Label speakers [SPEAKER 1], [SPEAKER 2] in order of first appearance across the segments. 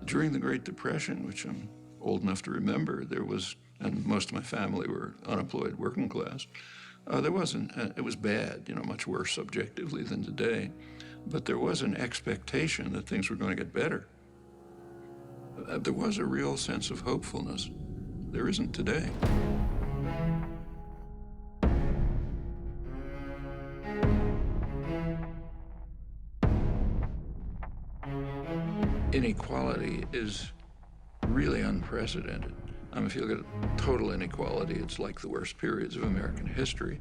[SPEAKER 1] During the Great Depression, which I'm old enough to remember, there was, and most of my family were unemployed working class, there wasn't, it was bad, you know, much worse objectively than today, but there was an expectation that things were going to get better. There was a real sense of hopefulness. There isn't today. Inequality is really unprecedented. I mean, if you look at total inequality, it's like the worst periods of American history.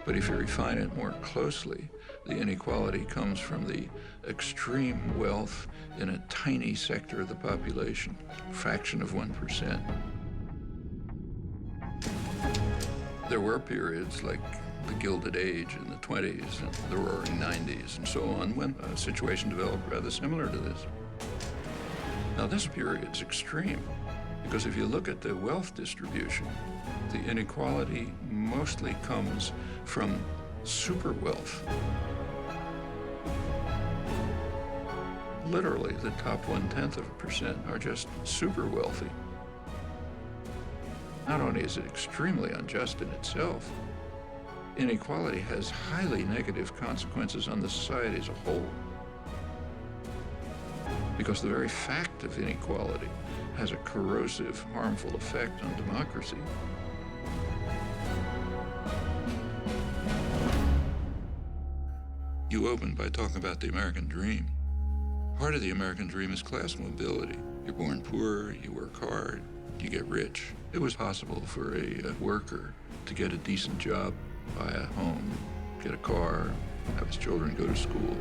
[SPEAKER 1] But if you refine it more closely, the inequality comes from the extreme wealth in a tiny sector of the population, a fraction of 1%. There were periods like the Gilded Age in the 20s and the Roaring 90s and so on, when a situation developed rather similar to this. Now, this period's extreme, because if you look at the wealth distribution, the inequality mostly comes from super wealth. Literally, the top 0.1% are just super wealthy. Not only is it extremely unjust in itself, inequality has highly negative consequences on the society as a whole. Because the very fact of inequality has a corrosive, harmful effect on democracy. You opened by talking about the American dream. Part of the American dream is class mobility. You're born poor, you work hard, you get rich. It was possible for a worker to get a decent job, buy a home, get a car, have his children go to school.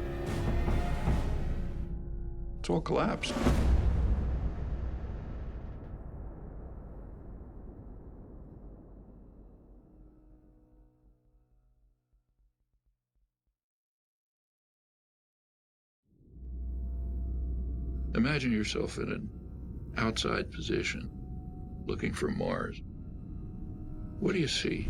[SPEAKER 1] It's all collapsed. Imagine yourself in an outside position, looking for Mars. What do you see?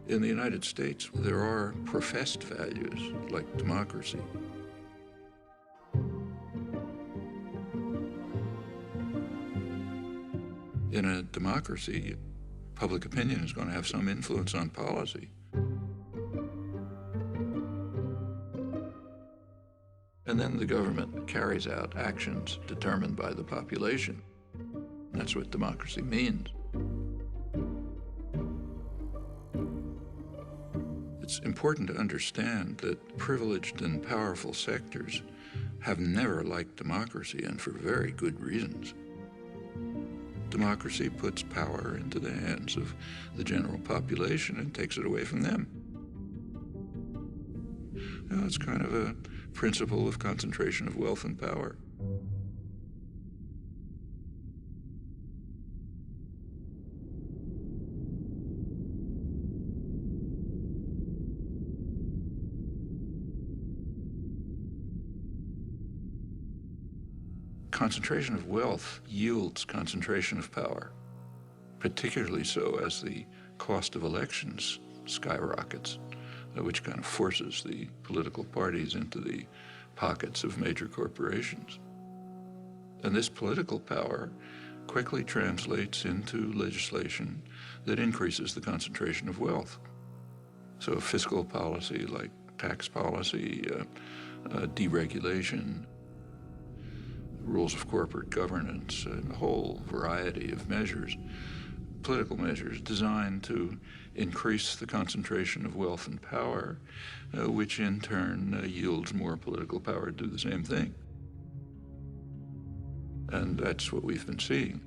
[SPEAKER 1] In the United States, there are professed values like democracy. In a democracy, public opinion is going to have some influence on policy. And then the government carries out actions determined by the population. That's what democracy means. It's important to understand that privileged and powerful sectors have never liked democracy, and for very good reasons. Democracy puts power into the hands of the general population and takes it away from them. You know, it's kind of a principle of concentration of wealth and power. Concentration of wealth yields concentration of power, particularly so as the cost of elections skyrockets, which kind of forces the political parties into the pockets of major corporations. And this political power quickly translates into legislation that increases the concentration of wealth. So fiscal policy like tax policy, deregulation, rules of corporate governance, and a whole variety of measures, political measures designed to increase the concentration of wealth and power, which in turn yields more political power to do the same thing. And that's what we've been seeing.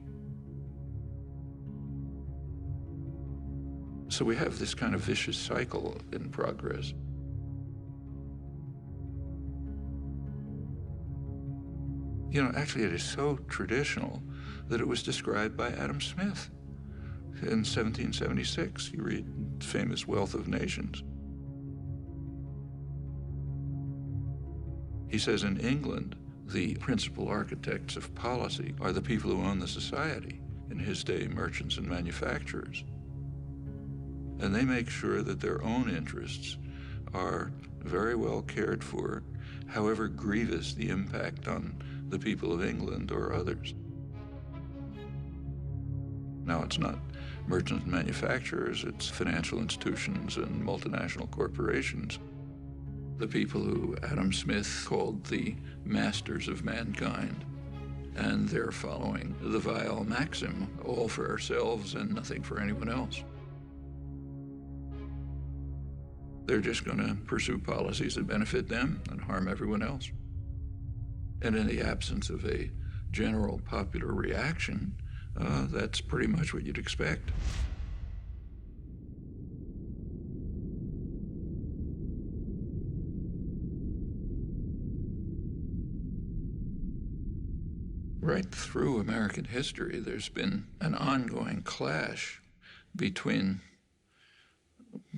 [SPEAKER 1] So we have this kind of vicious cycle in progress. You know, actually it is so traditional that it was described by Adam Smith in 1776. You read famous Wealth of Nations. He says in England, the principal architects of policy are the people who own the society, in his day, merchants and manufacturers. And they make sure that their own interests are very well cared for, however grievous the impact on the people of England or others. Now, it's not merchants and manufacturers, it's financial institutions and multinational corporations. The people who Adam Smith called the masters of mankind, and they're following the vile maxim, all for ourselves and nothing for anyone else. They're just going to pursue policies that benefit them and harm everyone else. And in the absence of a general popular reaction, that's pretty much what you'd expect. Right through American history, there's been an ongoing clash between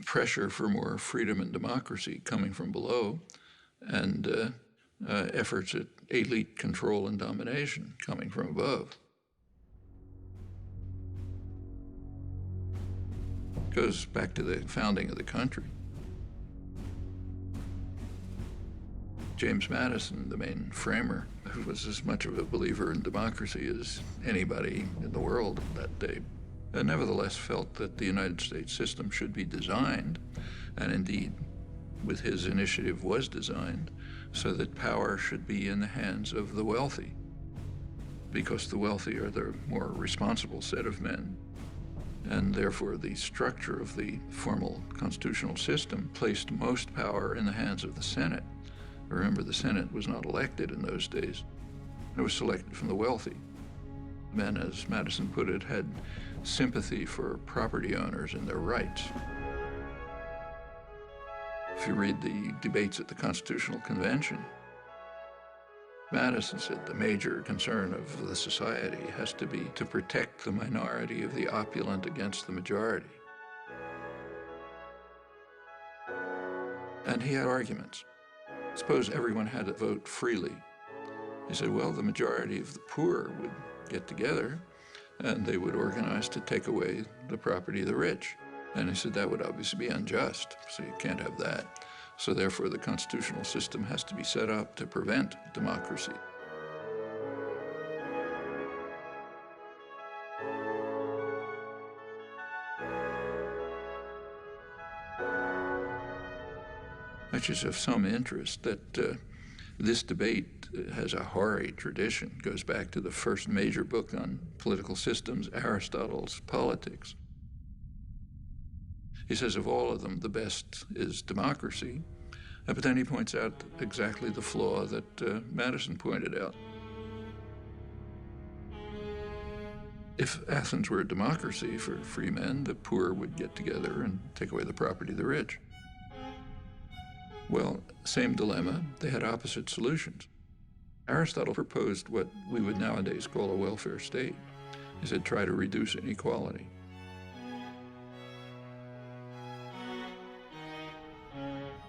[SPEAKER 1] pressure for more freedom and democracy coming from below and efforts at elite control and domination coming from above. It goes back to the founding of the country. James Madison, the main framer, who was as much of a believer in democracy as anybody in the world that day, and nevertheless felt that the United States system should be designed, and indeed, with his initiative was designed, so that power should be in the hands of the wealthy, because the wealthy are the more responsible set of men. And therefore, the structure of the formal constitutional system placed most power in the hands of the Senate. Remember, the Senate was not elected in those days. It was selected from the wealthy. Men, as Madison put it, had sympathy for property owners and their rights. If you read the debates at the Constitutional Convention, Madison said the major concern of the society has to be to protect the minority of the opulent against the majority. And he had arguments. Suppose everyone had to vote freely. He said, well, the majority of the poor would get together and they would organize to take away the property of the rich. And he said that would obviously be unjust, so you can't have that. So therefore, the constitutional system has to be set up to prevent democracy. Which is of some interest that this debate has a hoary tradition, goes back to the first major book on political systems, Aristotle's Politics. He says of all of them, the best is democracy, but then he points out exactly the flaw that Madison pointed out. If Athens were a democracy for free men, the poor would get together and take away the property of the rich. Well, same dilemma, they had opposite solutions. Aristotle proposed what we would nowadays call a welfare state. He said, try to reduce inequality.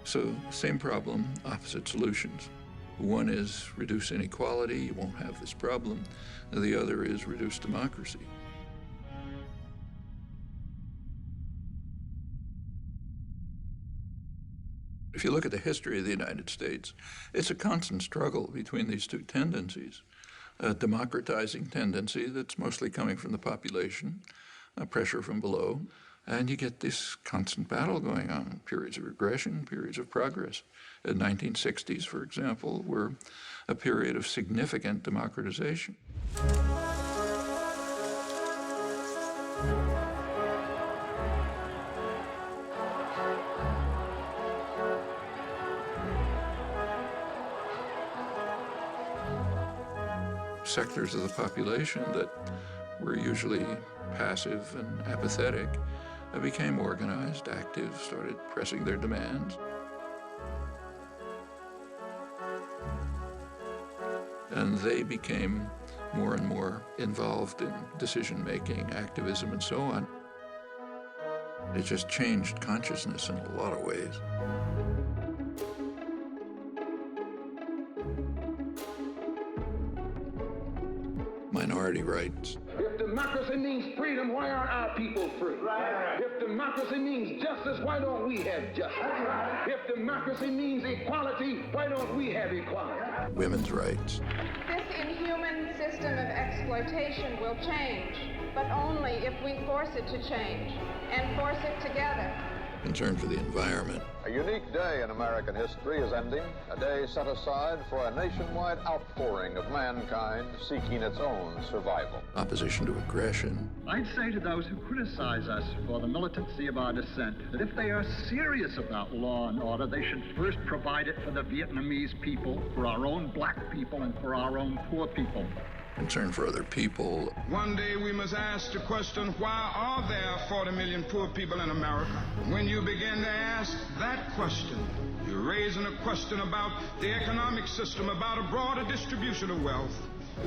[SPEAKER 1] So, same problem, opposite solutions. One is reduce inequality, you won't have this problem. The other is reduce democracy. If you look at the history of the United States, it's a constant struggle between these two tendencies. A democratizing tendency that's mostly coming from the population, pressure from below, and you get this constant battle going on, periods of regression, periods of progress. The 1960s, for example, were a period of significant democratization. Sectors of the population that were usually passive and apathetic became organized, active, started pressing their demands. And they became more and more involved in decision-making, activism, and so on. It just changed consciousness in a lot of ways. Minority rights.
[SPEAKER 2] If democracy means freedom, why aren't our people free? Right. If democracy means justice, why don't we have justice? Right. If democracy means equality, why don't we have equality?
[SPEAKER 1] Women's rights.
[SPEAKER 3] This inhuman system of exploitation will change, but only if we force it to change, and force it together.
[SPEAKER 1] Concern for the environment.
[SPEAKER 4] A unique day in American history is ending, a day set aside for a nationwide outpouring of mankind seeking its own survival.
[SPEAKER 1] Opposition to aggression.
[SPEAKER 5] I'd say to those who criticize us for the militancy of our dissent that if they are serious about law and order, they should first provide it for the Vietnamese people, for our own black people, and for our own poor people.
[SPEAKER 1] Concern for other people.
[SPEAKER 6] One day we must ask the question, why are there 40 million poor people in America? When you begin to ask that question, you're raising a question about the economic system, about a broader distribution of wealth,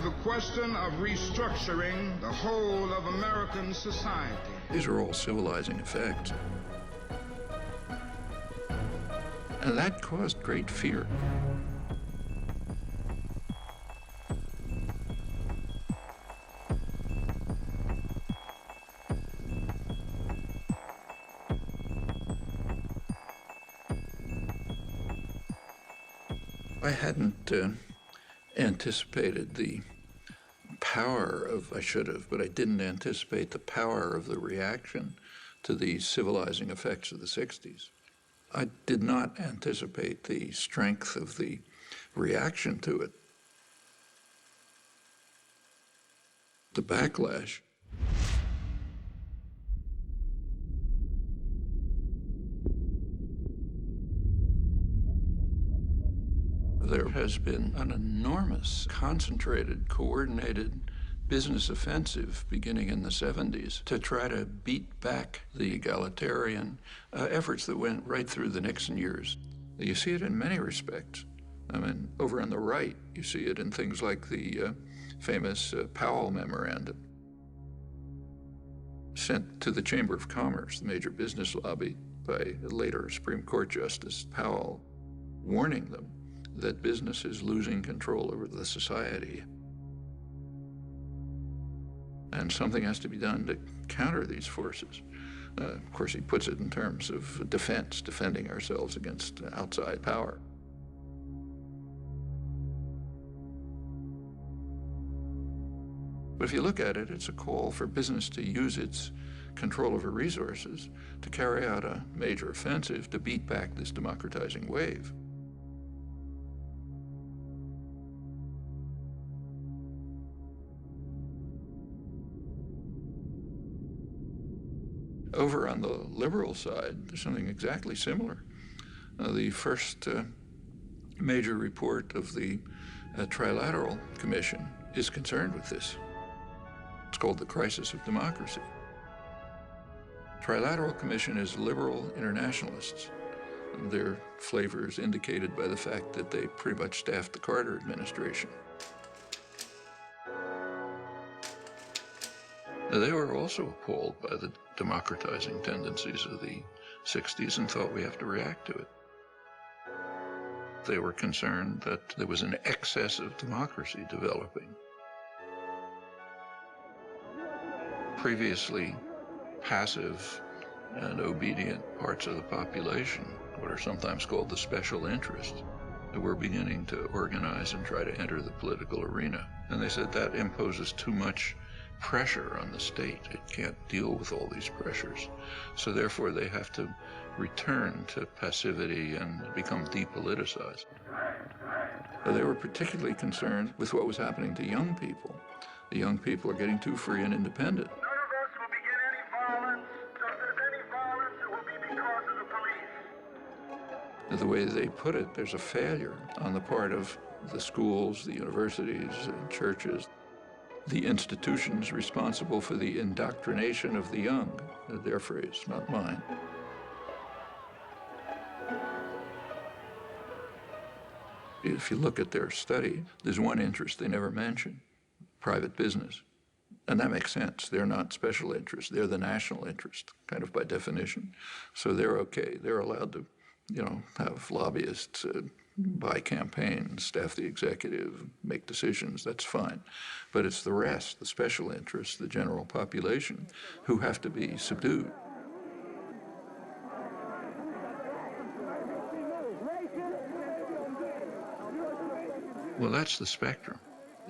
[SPEAKER 6] the question of restructuring the whole of American society.
[SPEAKER 1] These are all civilizing effects. And that caused great fear. I hadn't anticipated the power of, I should have, but I didn't anticipate the power of the reaction to the civilizing effects of the 60s. I did not anticipate the strength of the reaction to it. The backlash. There has been an enormous, concentrated, coordinated business offensive beginning in the 70s to try to beat back the egalitarian efforts that went right through the Nixon years. You see it in many respects. I mean, over on the right, you see it in things like the famous Powell Memorandum, sent to the Chamber of Commerce, the major business lobby, by later Supreme Court Justice Powell, warning them that business is losing control over the society. And something has to be done to counter these forces. Of course, he puts it in terms of defense, defending ourselves against outside power. But if you look at it, it's a call for business to use its control over resources to carry out a major offensive to beat back this democratizing wave. Over on the liberal side, there's something exactly similar. The first major report of the Trilateral Commission is concerned with this. It's called the Crisis of Democracy. Trilateral Commission is liberal internationalists. Their flavor is indicated by the fact that they pretty much staffed the Carter administration. They were also appalled by the democratizing tendencies of the 60s and thought we have to react to it. They were concerned that there was an excess of democracy developing. Previously passive and obedient parts of the population, what are sometimes called the special interests, were beginning to organize and try to enter the political arena. And they said that imposes too much pressure on the state. It can't deal with all these pressures. So therefore they have to return to passivity and become depoliticized. They were particularly concerned with what was happening to young people. The young people are getting too free and independent.
[SPEAKER 7] None of us will begin any violence. Just as any violence, it will be because of the police.
[SPEAKER 1] The way they put it, there's a failure on the part of the schools, the universities, and churches, the institutions responsible for the indoctrination of the young. Their phrase, not mine. If you look at their study, there's one interest they never mention: private business. And that makes sense. They're not special interests. They're the national interest, kind of by definition. So they're okay. They're allowed to, have lobbyists buy campaigns, staff the executive, make decisions. That's fine. But it's the rest, the special interests, the general population, who have to be subdued. Well, that's the spectrum.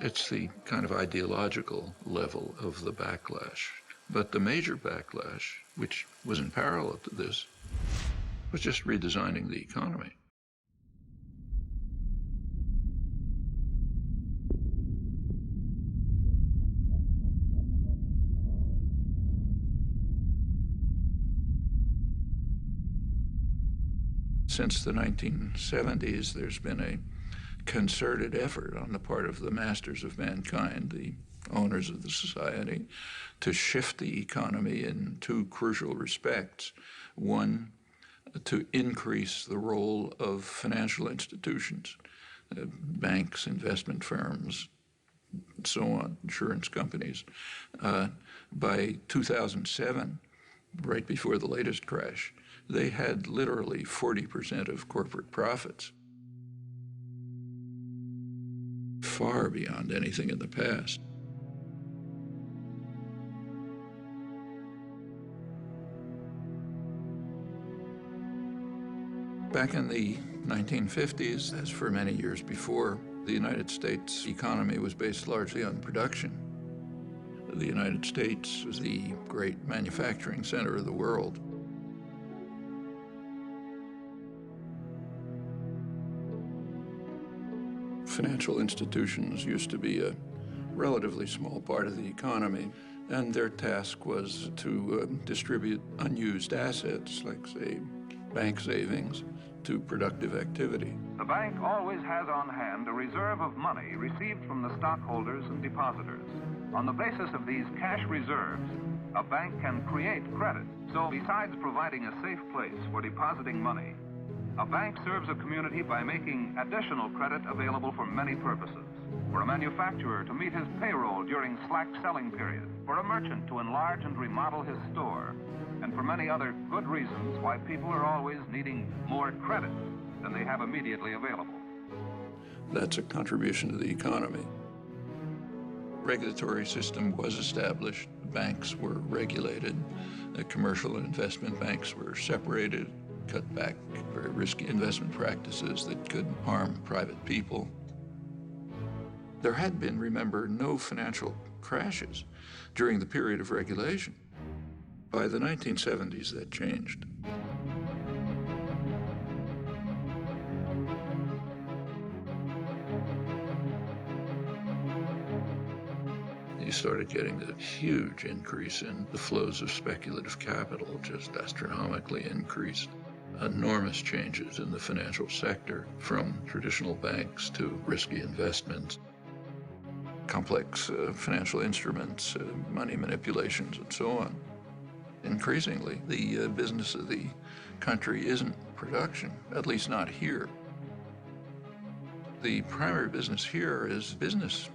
[SPEAKER 1] It's the kind of ideological level of the backlash. But the major backlash, which was in parallel to this, was just redesigning the economy. Since the 1970s, there's been a concerted effort on the part of the masters of mankind, the owners of the society, to shift the economy in two crucial respects. One, to increase the role of financial institutions, banks, investment firms, and so on, insurance companies. By 2007, right before the latest crash, they had literally 40% of corporate profits, far beyond anything in the past. Back in the 1950s, as for many years before, the United States economy was based largely on production. The United States was the great manufacturing center of the world. Financial institutions used to be a relatively small part of the economy, and their task was to distribute unused assets, like, say, bank savings, to productive activity.
[SPEAKER 8] The bank always has on hand a reserve of money received from the stockholders and depositors. On the basis of these cash reserves, a bank can create credit. So besides providing a safe place for depositing money, a bank serves a community by making additional credit available for many purposes. For a manufacturer to meet his payroll during slack selling period, for a merchant to enlarge and remodel his store, and for many other good reasons why people are always needing more credit than they have immediately available.
[SPEAKER 1] That's a contribution to the economy. Regulatory system was established. Banks were regulated. The commercial and investment banks were separated, cut back very risky investment practices that could harm private people. There had been, remember, no financial crashes during the period of regulation. By the 1970s, that changed. You started getting a huge increase in the flows of speculative capital, just astronomically increased. Enormous changes in the financial sector, from traditional banks to risky investments, complex financial instruments, money manipulations, and so on. Increasingly, the business of the country isn't production, at least not here. The primary business here is business.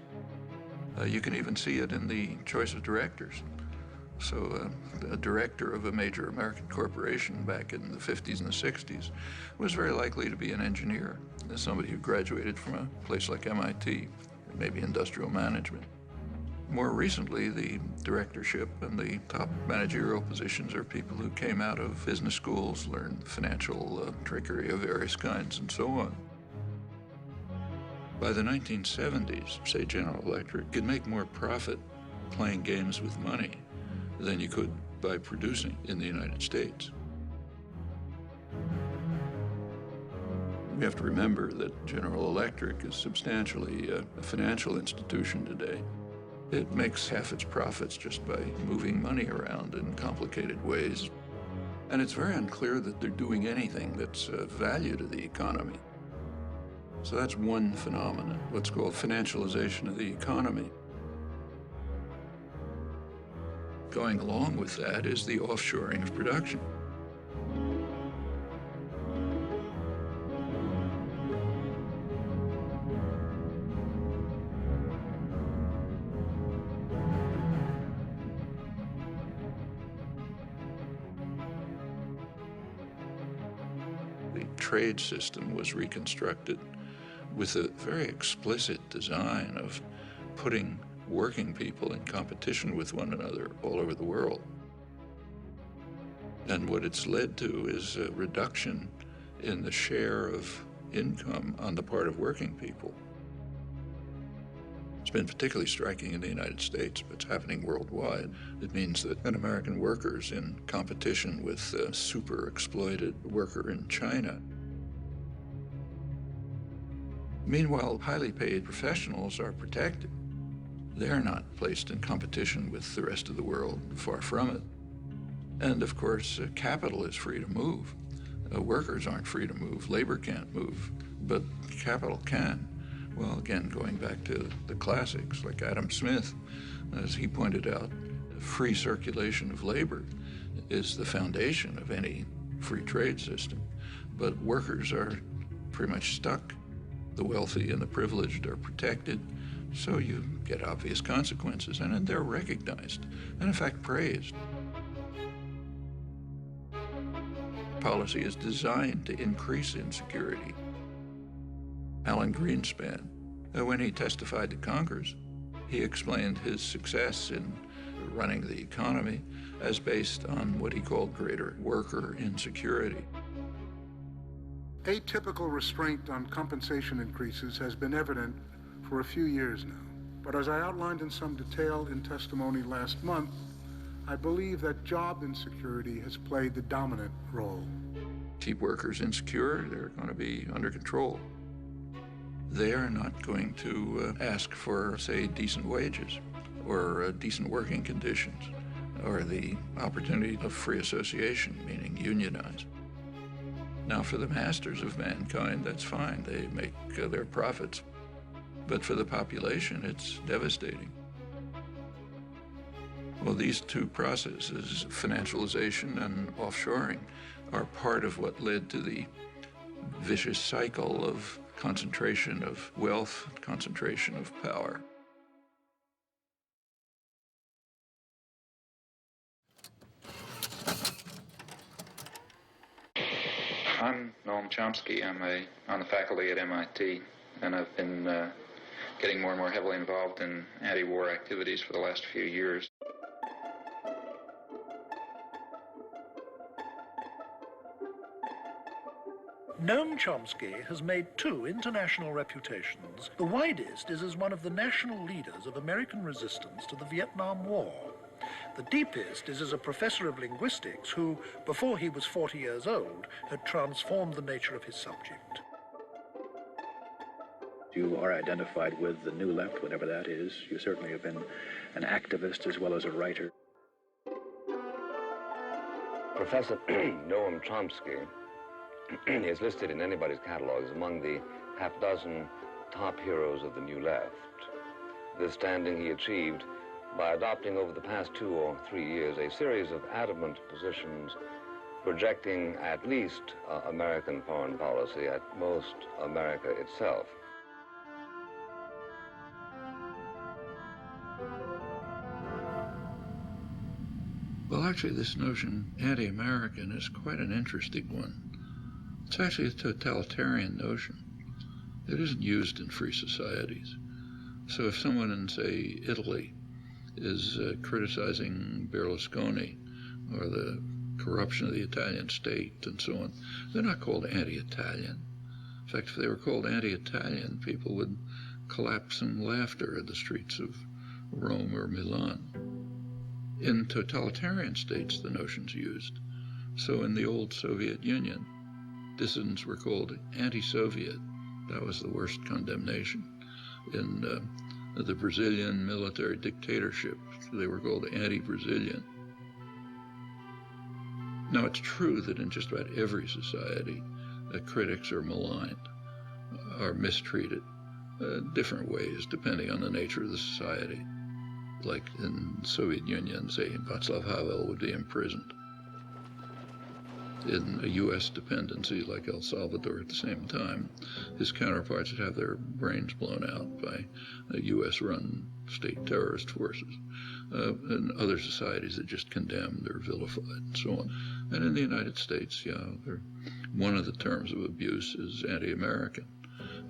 [SPEAKER 1] You can even see it in the choice of directors. So a director of a major American corporation back in the 50s and the 60s was very likely to be an engineer, somebody who graduated from a place like MIT, maybe industrial management. More recently, the directorship and the top managerial positions are people who came out of business schools, learned financial trickery of various kinds, and so on. By the 1970s, say General Electric could make more profit playing games with money than you could by producing in the United States. We have to remember that General Electric is substantially a financial institution today. It makes half its profits just by moving money around in complicated ways. And it's very unclear that they're doing anything that's of value to the economy. So that's one phenomenon, what's called financialization of the economy. Going along with that is the offshoring of production. trade system was reconstructed with a very explicit design of putting working people in competition with one another all over the world. And what it's led to is a reduction in the share of income on the part of working people. It's been particularly striking in the United States, but it's happening worldwide. It means that an American worker is in competition with a super exploited worker in China. Meanwhile, highly paid professionals are protected. They're not placed in competition with the rest of the world, far from it. And of course, capital is free to move. Workers aren't free to move. Labor can't move, but capital can. Well, again, going back to the classics like Adam Smith, as he pointed out, free circulation of labor is the foundation of any free trade system. But workers are pretty much stuck. The wealthy and the privileged are protected, so you get obvious consequences, and they're recognized, and in fact praised. Policy is designed to increase insecurity. Alan Greenspan, when he testified to Congress, he explained his success in running the economy as based on what he called greater worker insecurity.
[SPEAKER 9] Atypical restraint on compensation increases has been evident for a few years now. But as I outlined in some detail in testimony last month, I believe that job insecurity has played the dominant role.
[SPEAKER 1] Keep workers insecure, they're going to be under control. They are not going to ask for, say, decent wages or decent working conditions or the opportunity of free association, meaning unionize. Now, for the masters of mankind, that's fine. They make their profits. But for the population, it's devastating. Well, these two processes, financialization and offshoring, are part of what led to the vicious cycle of concentration of wealth, concentration of power.
[SPEAKER 10] I'm Noam Chomsky. I'm on the faculty at MIT, and I've been getting more and more heavily involved in anti-war activities for the last few years.
[SPEAKER 11] Noam Chomsky has made two international reputations. The widest is as one of the national leaders of American resistance to the Vietnam War. The deepest is as a professor of linguistics who, before he was 40 years old, had transformed the nature of his subject.
[SPEAKER 12] You are identified with the New Left, whatever that is. You certainly have been an activist as well as a writer.
[SPEAKER 13] Professor Noam Chomsky is listed in anybody's catalogs among the half-dozen top heroes of the New Left. This standing he achieved by adopting over the past 2 or 3 years a series of adamant positions projecting at least American foreign policy, at most America itself.
[SPEAKER 1] Well, actually, this notion, anti-American, is quite an interesting one. It's actually a totalitarian notion. It isn't used in free societies. So if someone in, say, Italy is criticizing Berlusconi or the corruption of the Italian state and so on, they're not called anti-Italian. In fact, if they were called anti-Italian, people would collapse in laughter in the streets of Rome or Milan. In totalitarian states, the notion's used. So in the old Soviet Union, dissidents were called anti-Soviet. That was the worst condemnation. In the Brazilian military dictatorship, they were called anti-Brazilian. Now, it's true that in just about every society, critics are maligned, are mistreated, different ways depending on the nature of the society. Like in the Soviet Union, say, Václav Havel would be imprisoned. In a U.S. dependency like El Salvador at the same time, his counterparts would have their brains blown out by U.S.-run state terrorist forces. In other societies, they're just condemned or vilified and so on. And in the United States, yeah, there are One of the terms of abuse is anti-American.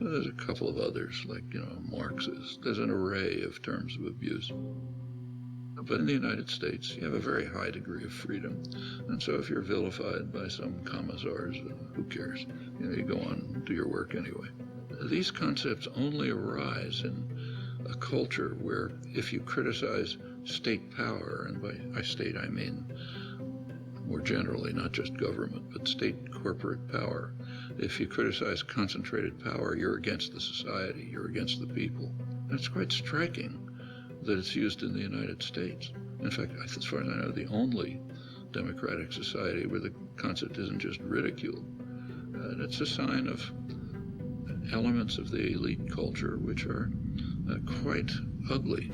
[SPEAKER 1] There's a couple of others, like, Marxist. There's an array of terms of abuse. But in the United States, you have a very high degree of freedom. And so if you're vilified by some commissars, who cares? You go on and do your work anyway. These concepts only arise in a culture where if you criticize state power, and by state I mean more generally, not just government, but state corporate power, if you criticize concentrated power, you're against the society, you're against the people. That's quite striking that it's used in the United States. In fact, as far as I know, the only democratic society where the concept isn't just ridiculed. And it's a sign of elements of the elite culture which are quite ugly.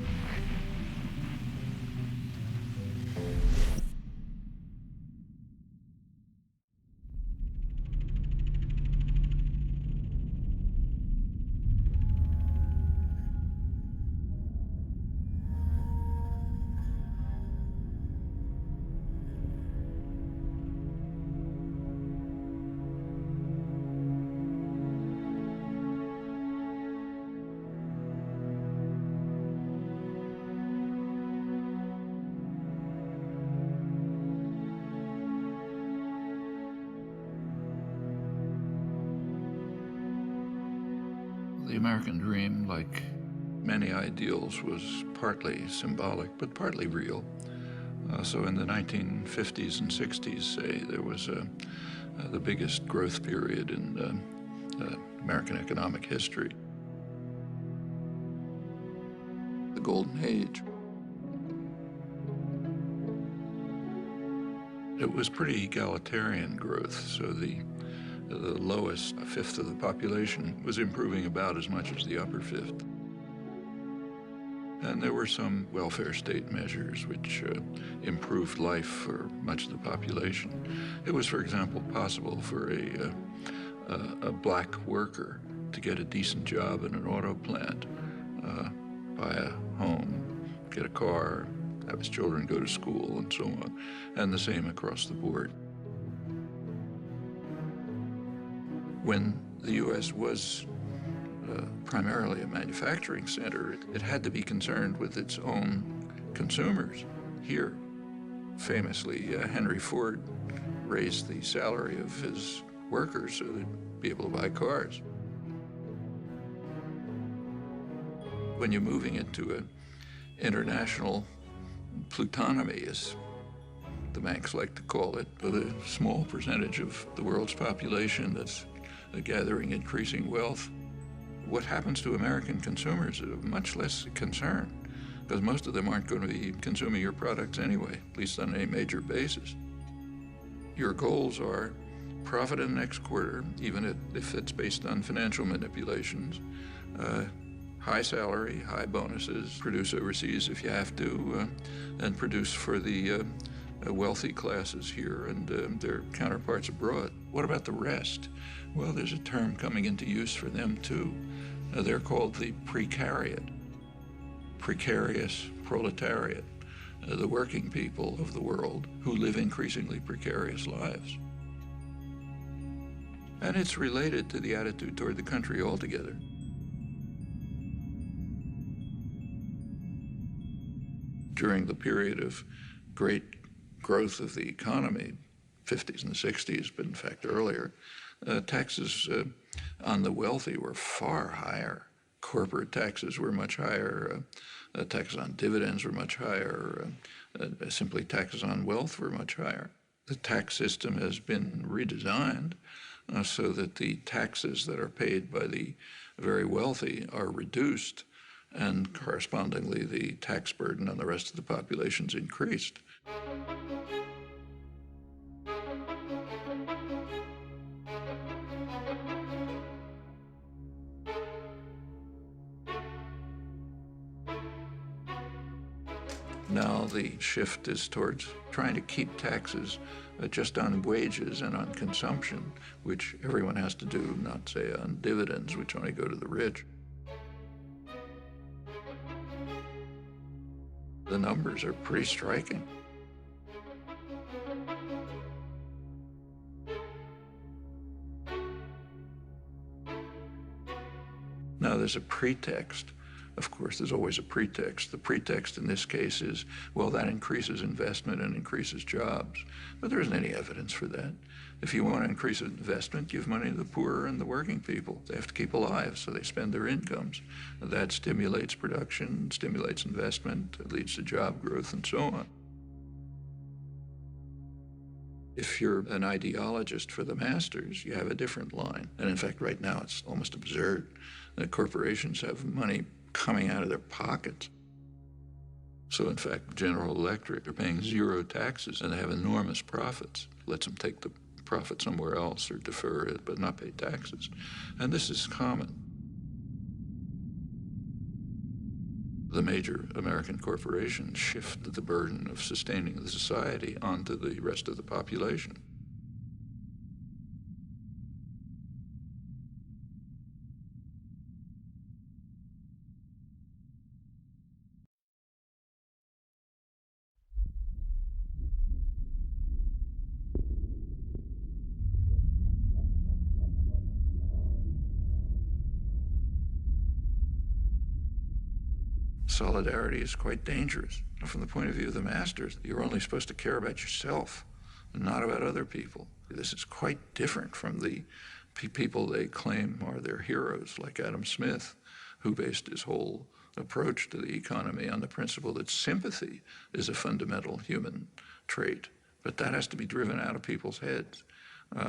[SPEAKER 1] The American dream, like many ideals, was partly symbolic, but partly real. So in the 1950s and 60s, say, there was the biggest growth period in American economic history. The Golden Age. It was pretty egalitarian growth, so the lowest fifth of the population was improving about as much as the upper fifth. And there were some welfare state measures which improved life for much of the population. It was, for example, possible for a black worker to get a decent job in an auto plant, buy a home, get a car, have his children go to school, and so on, and the same across the board. When the U.S. was primarily a manufacturing center, it had to be concerned with its own consumers. Here, famously, Henry Ford raised the salary of his workers so they'd be able to buy cars. When you're moving into an international plutonomy, as the banks like to call it, with a small percentage of the world's population that's gathering increasing wealth, what happens to American consumers is of much less concern, because most of them aren't going to be consuming your products anyway, at least on any major basis. Your goals are profit in the next quarter, even if it's based on financial manipulations, high salary, high bonuses, produce overseas if you have to, and produce for the wealthy classes here and their counterparts abroad. What about the rest? Well, there's a term coming into use for them too. They're called the precariat, precarious proletariat, the working people of the world who live increasingly precarious lives. And it's related to the attitude toward the country altogether. During the period of great growth of the economy, 50s and the 60s, but in fact earlier, taxes on the wealthy were far higher. Corporate taxes were much higher. Taxes on dividends were much higher. Simply taxes on wealth were much higher. The tax system has been redesigned so that the taxes that are paid by the very wealthy are reduced, and correspondingly the tax burden on the rest of the population's increased. Now the shift is towards trying to keep taxes just on wages and on consumption, which everyone has to do, not say on dividends, which only go to the rich. The numbers are pretty striking. there's a pretext. Of course, there's always a pretext. The pretext in this case is, well, that increases investment and increases jobs. But there isn't any evidence for that. If you want to increase investment, give money to the poor and the working people. They have to keep alive, so they spend their incomes. That stimulates production, stimulates investment, it leads to job growth, and so on. If you're an ideologist for the masters, you have a different line. And in fact, right now, it's almost absurd that corporations have money coming out of their pockets. So in fact, General Electric are paying 0 taxes and they have enormous profits. Lets them take the profit somewhere else or defer it, but not pay taxes. And this is common. The major American corporations shift the burden of sustaining the society onto the rest of the population. Solidarity is quite dangerous. From the point of view of the masters, you're only supposed to care about yourself and not about other people. This is quite different from the people they claim are their heroes, like Adam Smith, who based his whole approach to the economy on the principle that sympathy is a fundamental human trait. But that has to be driven out of people's heads.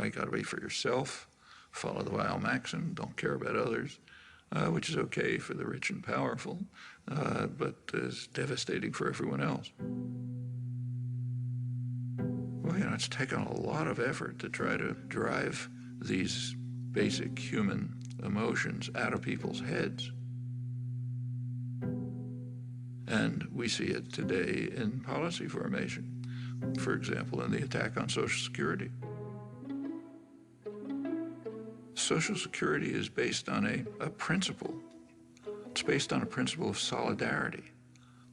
[SPEAKER 1] You got to be for yourself, follow the Weil maxim, don't care about others. Which is okay for the rich and powerful, but is devastating for everyone else. Well, you know, it's taken a lot of effort to try to drive these basic human emotions out of people's heads. And we see it today in policy formation. For example, in the attack on Social Security. Social Security is based on a principle. It's based on a principle of solidarity.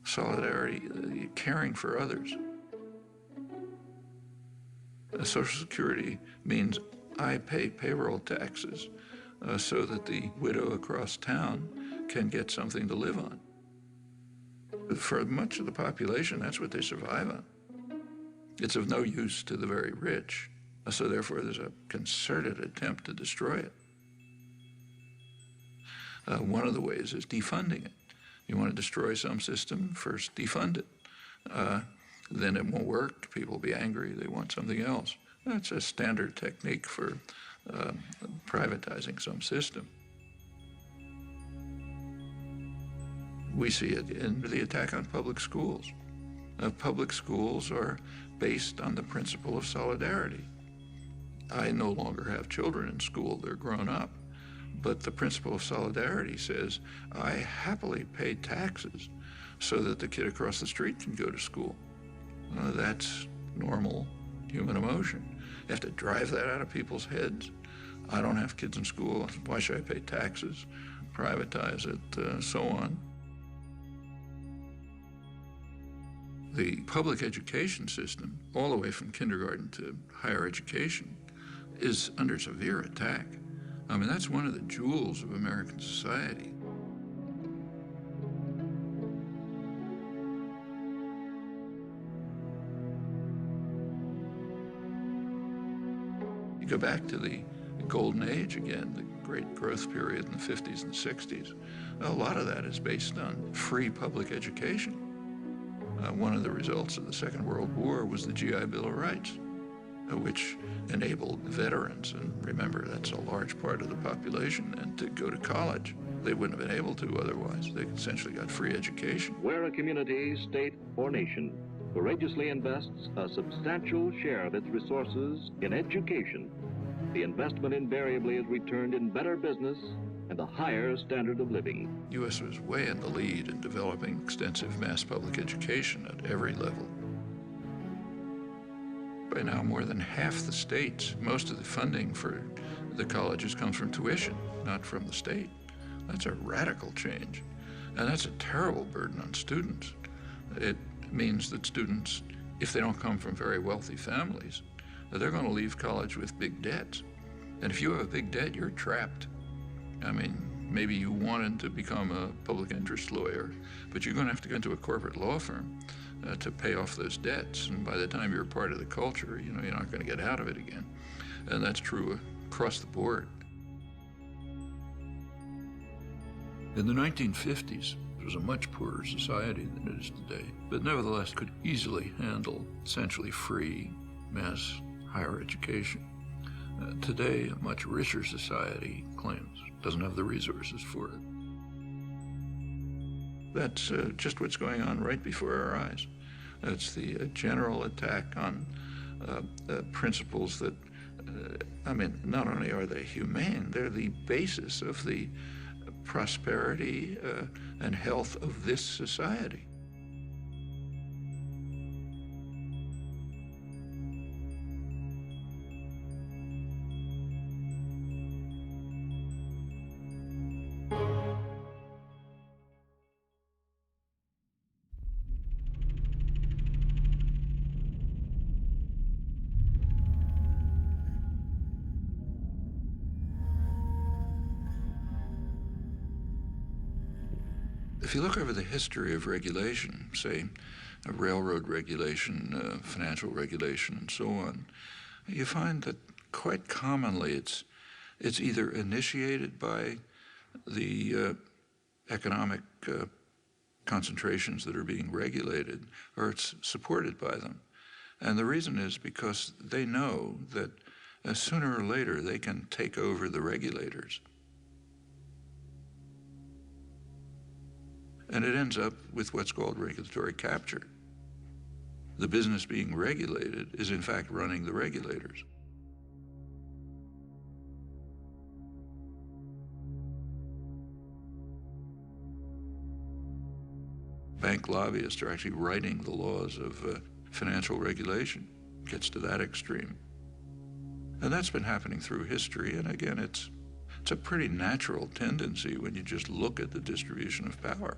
[SPEAKER 1] Solidarity, caring for others. Social Security means I pay payroll taxes so that the widow across town can get something to live on. For much of the population, that's what they survive on. It's of no use to the very rich. So therefore, there's a concerted attempt to destroy it. One of the ways is defunding it. You want to destroy some system, first defund it. Then it won't work, people will be angry, they want something else. That's a standard technique for privatizing some system. We see it in the attack on public schools. Public schools are based on the principle of solidarity. I no longer have children in school, they're grown up. But the principle of solidarity says, I happily pay taxes so that the kid across the street can go to school. That's normal human emotion. You have to drive that out of people's heads. I don't have kids in school, why should I pay taxes, privatize it, so on. The public education system, all the way from kindergarten to higher education, is under severe attack. I mean, that's one of the jewels of American society. You go back to the golden age again, the great growth period in the 50s and 60s. A lot of that is based on free public education. One of the results of the Second World War was the GI Bill of Rights, which enabled veterans, and remember, that's a large part of the population, and to go to college. They wouldn't have been able to otherwise. They essentially got free education.
[SPEAKER 14] Where a community, state, or nation courageously invests a substantial share of its resources in education, the investment invariably is returned in better business and a higher standard of living.
[SPEAKER 1] The U.S. was way in the lead in developing extensive mass public education at every level. By now, more than half the states, most of the funding for the colleges comes from tuition, not from the state. That's a radical change, and that's a terrible burden on students. It means that students, if they don't come from very wealthy families, they're going to leave college with big debts. And if you have a big debt, you're trapped. I mean, Maybe you wanted to become a public interest lawyer, but you're going to have to go into a corporate law firm to pay off those debts. And by the time you're part of the culture, you know, you're not going to get out of it again. And that's true across the board. In the 1950s, it was a much poorer society than it is today, but nevertheless could easily handle essentially free mass higher education. Today, a much richer society claims doesn't have the resources for it. That's just what's going on right before our eyes. It's the general attack on principles that, I mean, not only are they humane, they're the basis of the prosperity and health of this society. If you look over the history of regulation, say railroad regulation, financial regulation, and so on, you find that quite commonly it's either initiated by the economic concentrations that are being regulated, or it's supported by them. And the reason is because they know that sooner or later they can take over the regulators. And it ends up with what's called regulatory capture. The business being regulated is in fact running the regulators. Bank lobbyists are actually writing the laws of financial regulation. It gets to that extreme. And that's been happening through history, and again, it's a pretty natural tendency when you just look at the distribution of power.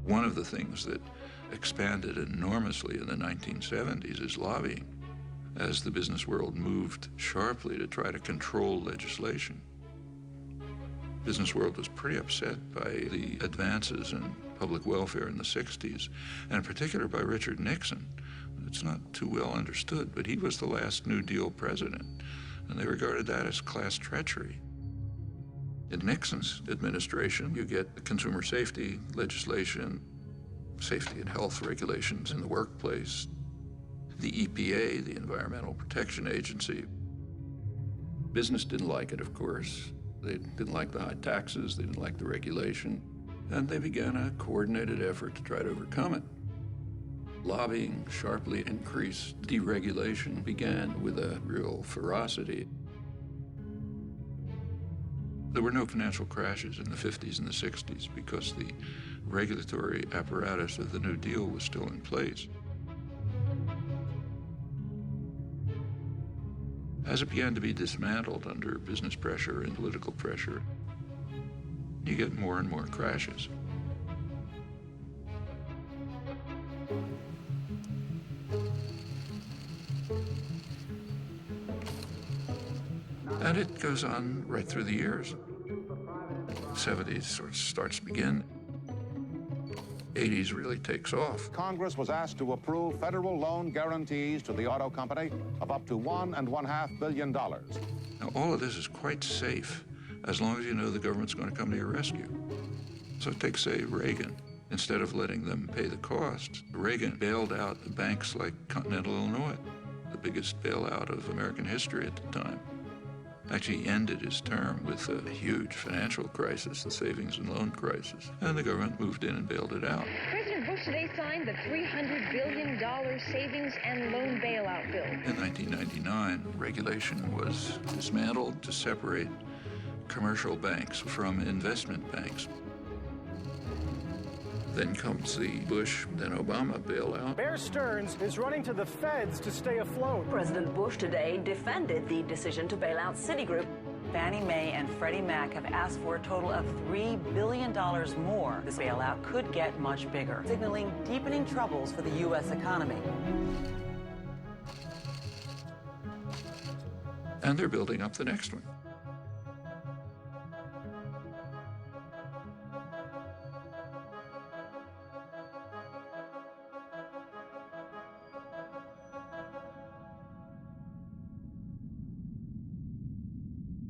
[SPEAKER 1] One of the things that expanded enormously in the 1970s is lobbying, as the business world moved sharply to try to control legislation. The business world was pretty upset by the advances in public welfare in the 60s, and in particular by Richard Nixon. It's not too well understood, but he was the last New Deal president, and they regarded that as class treachery. In Nixon's administration, you get consumer safety legislation, safety and health regulations in the workplace, the EPA, the Environmental Protection Agency. Business didn't like it, of course. They didn't like the high taxes, they didn't like the regulation, and they began a coordinated effort to try to overcome it. Lobbying sharply increased. Deregulation began with a real ferocity. There were no financial crashes in the 50s and the 60s because the regulatory apparatus of the New Deal was still in place. As it began to be dismantled under business pressure and political pressure, you get more and more crashes. And it goes on right through the years. 70s sort of starts to begin. 80s really takes off.
[SPEAKER 15] Congress was asked to approve federal loan guarantees to the auto company of up to $1.5 billion.
[SPEAKER 1] Now, all of this is quite safe as long as you know the government's going to come to your rescue. So take, say, Reagan. Instead of letting them pay the costs, Reagan bailed out the banks like Continental Illinois, the biggest bailout of American history at the time. Actually ended his term with a huge financial crisis, the savings and loan crisis, and the government moved in and bailed it out.
[SPEAKER 16] President Bush today signed the $300 billion savings and loan bailout bill.
[SPEAKER 1] In 1999, regulation was dismantled to separate commercial banks from investment banks. Then comes the Bush, then Obama bailout.
[SPEAKER 17] Bear Stearns is running to the feds to stay afloat.
[SPEAKER 18] President Bush today defended the decision to bail out Citigroup.
[SPEAKER 19] Fannie Mae and Freddie Mac have asked for a total of $3 billion more. This bailout could get much bigger, signaling deepening troubles for the U.S. economy.
[SPEAKER 1] and they're building up the next one.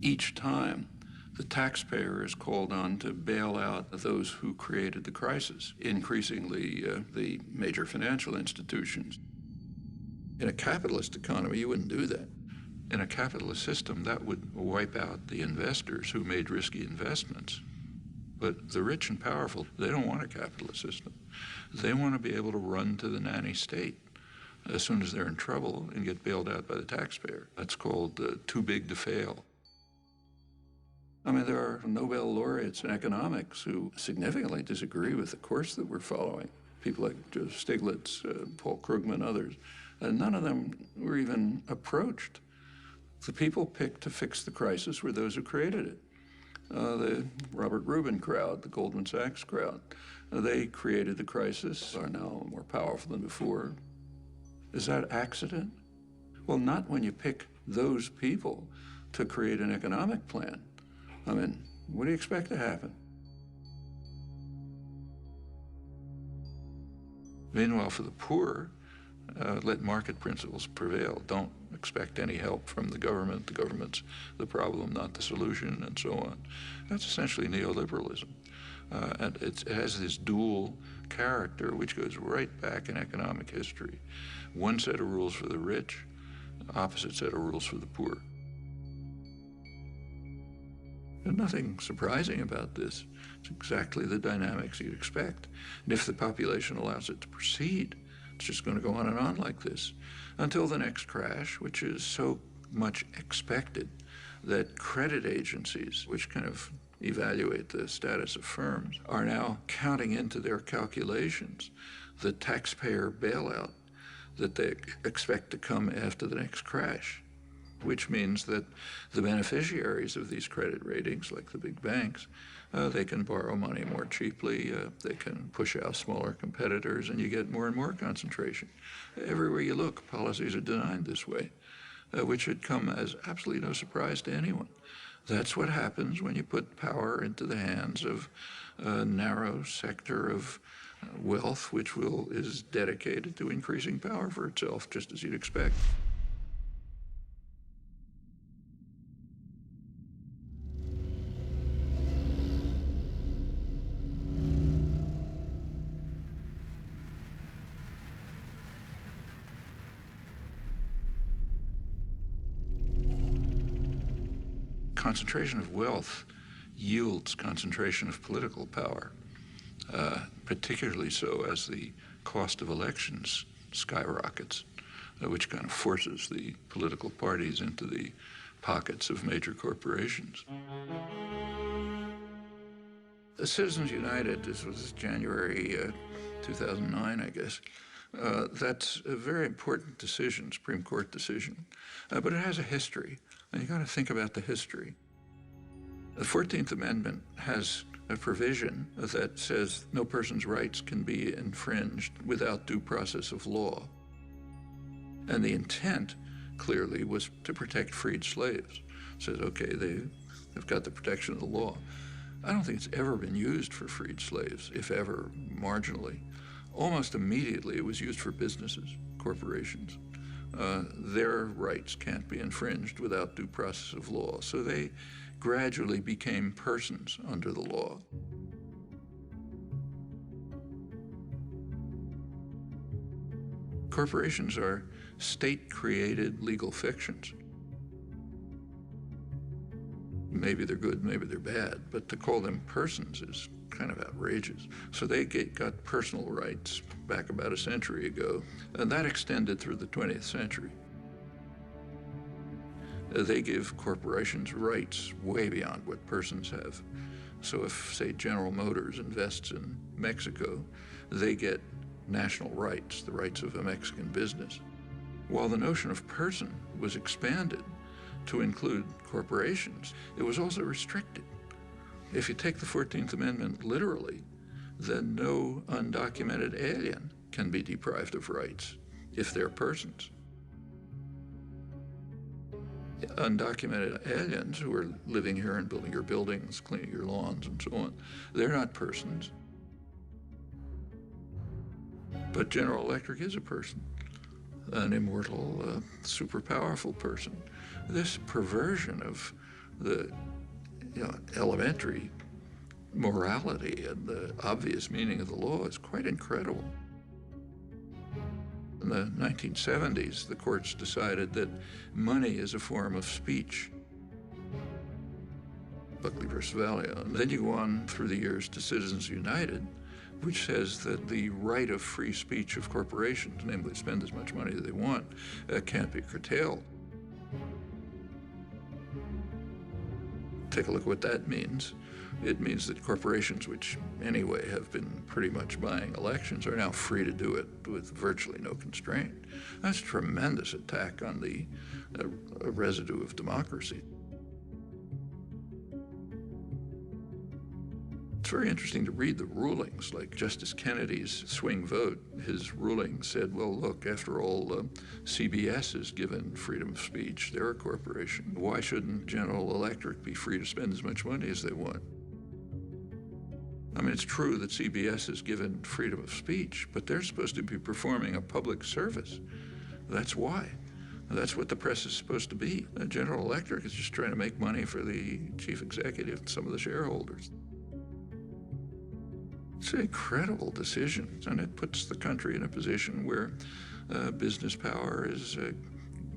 [SPEAKER 1] Each time, the taxpayer is called on to bail out those who created the crisis, increasingly the major financial institutions. In a capitalist economy, you wouldn't do that. In a capitalist system, that would wipe out the investors who made risky investments. But the rich and powerful, they don't want a capitalist system. They want to be able to run to the nanny state as soon as they're in trouble and get bailed out by the taxpayer. That's called too big to fail. I mean, there are Nobel laureates in economics who significantly disagree with the course that we're following. People like Joseph Stiglitz, Paul Krugman, others. None of them were even approached. The people picked to fix the crisis were those who created it. The Robert Rubin crowd, the Goldman Sachs crowd, they created the crisis, are now more powerful than before. Is that accident? Well, not when you pick those people to create an economic plan. I mean, what do you expect to happen? Meanwhile, for the poor, let market principles prevail. Don't expect any help from the government. The government's the problem, not the solution, and so on. That's essentially neoliberalism. And it has this dual character, which goes right back in economic history. One set of rules for the rich, opposite set of rules for the poor. There's nothing surprising about this. It's exactly the dynamics you'd expect. And if the population allows it to proceed, it's just going to go on and on like this until the next crash, which is so much expected that credit agencies, which kind of evaluate the status of firms, are now counting into their calculations the taxpayer bailout that they expect to come after the next crash, which means that the beneficiaries of these credit ratings, like the big banks, they can borrow money more cheaply, they can push out smaller competitors, and you get more and more concentration. Everywhere you look, policies are designed this way, which should come as absolutely no surprise to anyone. That's what happens when you put power into the hands of a narrow sector of wealth, which is dedicated to increasing power for itself, just as you'd expect. Concentration of wealth yields concentration of political power, particularly so as the cost of elections skyrockets, which kind of forces the political parties into the pockets of major corporations. The Citizens United, this was January 2009, I guess. That's a very important decision, Supreme Court decision, but it has a history, and you got to think about the history. The 14th Amendment has a provision that says no person's rights can be infringed without due process of law. And the intent, clearly, was to protect freed slaves. It says, okay, they've got the protection of the law. I don't think it's ever been used for freed slaves, if ever, marginally. Almost immediately, it was used for businesses, corporations. Their rights can't be infringed without due process of law. So they gradually became persons under the law. Corporations are state-created legal fictions. Maybe they're good, maybe they're bad, but to call them persons is kind of outrageous. So they got personal rights back about a century ago, and that extended through the 20th century. They give corporations rights way beyond what persons have. So if, say, General Motors invests in Mexico, they get national rights, the rights of a Mexican business. While the notion of person was expanded to include corporations, it was also restricted. If you take the 14th Amendment literally, then no undocumented alien can be deprived of rights if they're persons. undocumented aliens who are living here and building your buildings, cleaning your lawns, and so on. They're not persons. But General Electric is a person, an immortal, super powerful person. This perversion of the elementary morality and the obvious meaning of the law is quite incredible. In the 1970s, the courts decided that money is a form of speech. Buckley versus Valeo. And then you go on through the years to Citizens United, which says that the right of free speech of corporations, namely to spend as much money as they want, can't be curtailed. Take a look at what that means. It means that corporations, which anyway have been pretty much buying elections, are now free to do it with virtually no constraint. That's a tremendous attack on the residue of democracy. It's very interesting to read the rulings, like Justice Kennedy's swing vote. His ruling said, well, look, after all, CBS is given freedom of speech. They're a corporation. Why shouldn't General Electric be free to spend as much money as they want? I mean, it's true that CBS is given freedom of speech, but they're supposed to be performing a public service. That's why. That's what the press is supposed to be. General Electric is just trying to make money for the chief executive and some of the shareholders. It's an incredible decision, and it puts the country in a position where business power is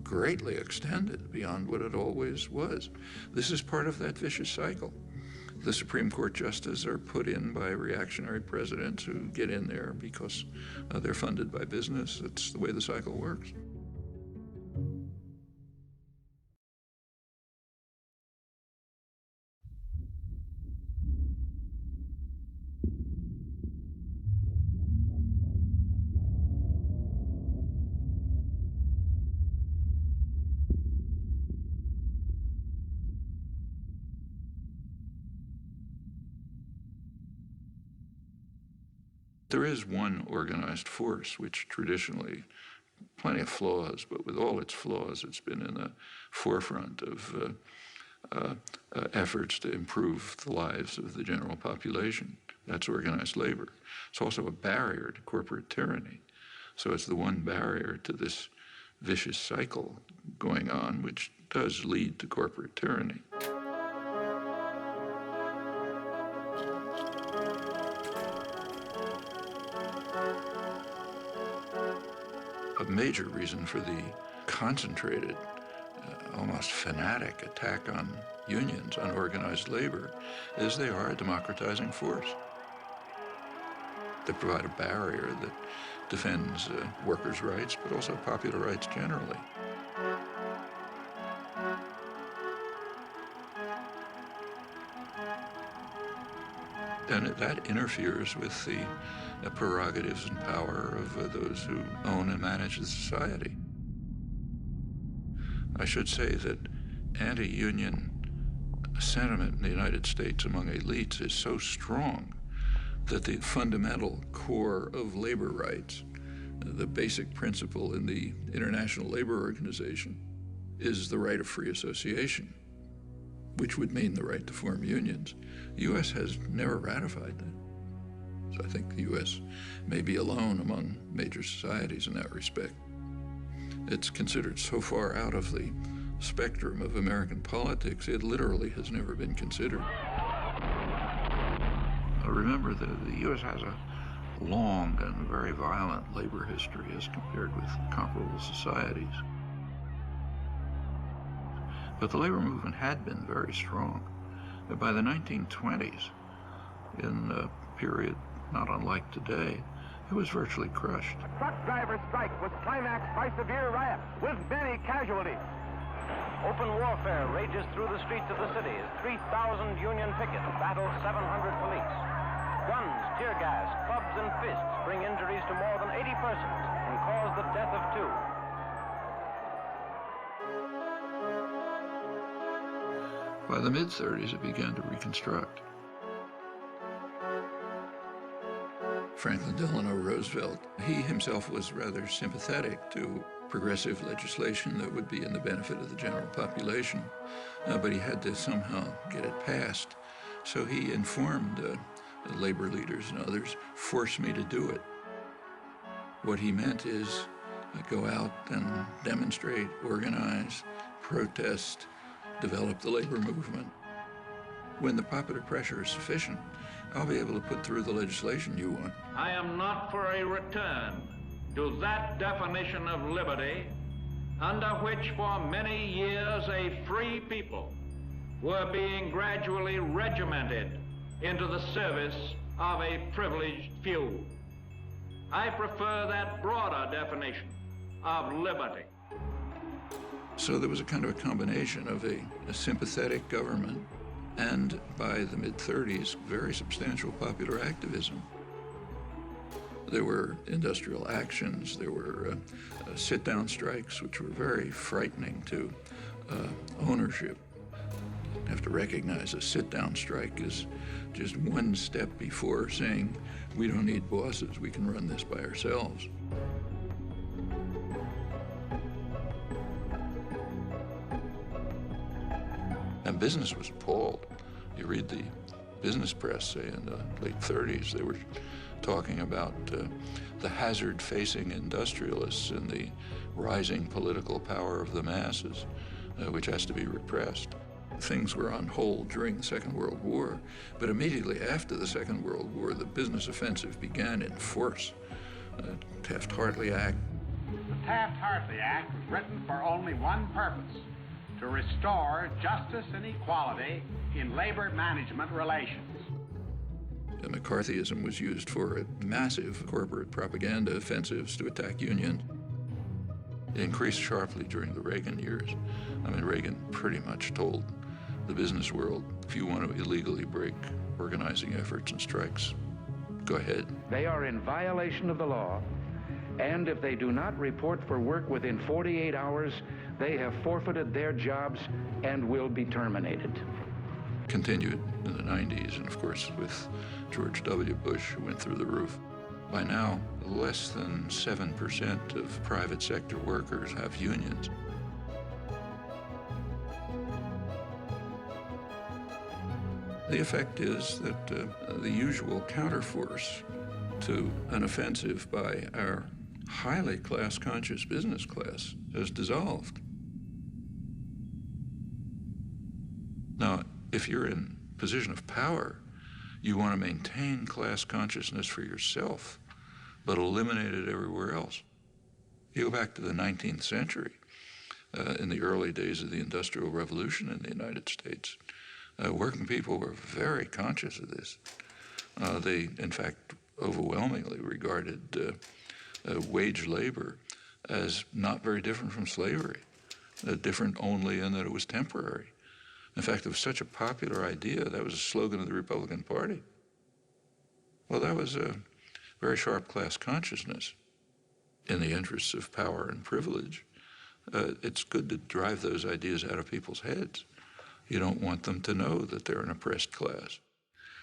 [SPEAKER 1] greatly extended beyond what it always was. This is part of that vicious cycle. The Supreme Court justices are put in by reactionary presidents who get in there because they're funded by business. It's the way the cycle works. There is one organized force which traditionally, plenty of flaws, but with all its flaws, it's been in the forefront of efforts to improve the lives of the general population. That's organized labor. It's also a barrier to corporate tyranny. So it's the one barrier to this vicious cycle going on, which does lead to corporate tyranny. A major reason for the concentrated, almost fanatic attack on unions, on organized labor, is they are a democratizing force. They provide a barrier that defends workers' rights, but also popular rights generally. And that interferes with the prerogatives and power of those who own and manage the society. I should say that anti-union sentiment in the United States among elites is so strong that the fundamental core of labor rights, the basic principle in the International Labor Organization, is the right of free association, which would mean the right to form unions. The U.S. has never ratified that. So I think the U.S. may be alone among major societies in that respect. It's considered so far out of the spectrum of American politics, it literally has never been considered. Remember that the U.S. has a long and very violent labor history as compared with comparable societies. But the labor movement had been very strong. By the 1920s, in a period not unlike today, it was virtually crushed.
[SPEAKER 7] A truck driver strike was climaxed by severe riot with many casualties.
[SPEAKER 20] Open warfare rages through the streets of the city as 3,000 Union pickets battle 700 police. Guns, tear gas, clubs, and fists bring injuries to more than 80 persons and cause the death of 2.
[SPEAKER 1] By the mid-30s, it began to reconstruct. Franklin Delano Roosevelt, he himself was rather sympathetic to progressive legislation that would be in the benefit of the general population, but he had to somehow get it passed. So he informed labor leaders and others, force me to do it. What he meant is go out and demonstrate, organize, protest, develop the labor movement. When the popular pressure is sufficient, I'll be able to put through the legislation you want.
[SPEAKER 21] I am not for a return to that definition of liberty under which for many years a free people were being gradually regimented into the service of a privileged few. I prefer that broader definition of liberty.
[SPEAKER 1] So there was a kind of a combination of a sympathetic government and, by the mid-30s, very substantial popular activism. There were industrial actions, there were sit-down strikes, which were very frightening to ownership. You have to recognize a sit-down strike is just one step before saying, we don't need bosses, we can run this by ourselves. And business was appalled. You read the business press, say, in the late 30s, they were talking about the hazard facing industrialists and the rising political power of the masses, which has to be repressed. Things were on hold during the Second World War, but immediately after the Second World War, the business offensive began in force. Taft-Hartley Act.
[SPEAKER 22] The Taft-Hartley Act was written for only one purpose: to restore justice and equality in labor management relations.
[SPEAKER 1] McCarthyism was used for massive corporate propaganda offensives to attack unions. It increased sharply during the Reagan years. I mean, Reagan pretty much told the business world, if you want to illegally break organizing efforts and strikes, go ahead.
[SPEAKER 23] They are in violation of the law, and if they do not report for work within 48 hours, they have forfeited their jobs and will be terminated.
[SPEAKER 1] Continued in the 90s, and of course with George W. Bush, who went through the roof. By now, less than 7% of private sector workers have unions. The effect is that the usual counterforce to an offensive by our highly class-conscious business class has dissolved. Now, if you're in a position of power, you want to maintain class consciousness for yourself, but eliminate it everywhere else. You go back to the 19th century, in the early days of the Industrial Revolution in the United States, working people were very conscious of this. They, in fact, overwhelmingly regarded wage labor as not very different from slavery, different only in that it was temporary. In fact, it was such a popular idea, that was a slogan of the Republican Party. Well, that was a very sharp class consciousness in the interests of power and privilege. It's good to drive those ideas out of people's heads. You don't want them to know that they're an oppressed class.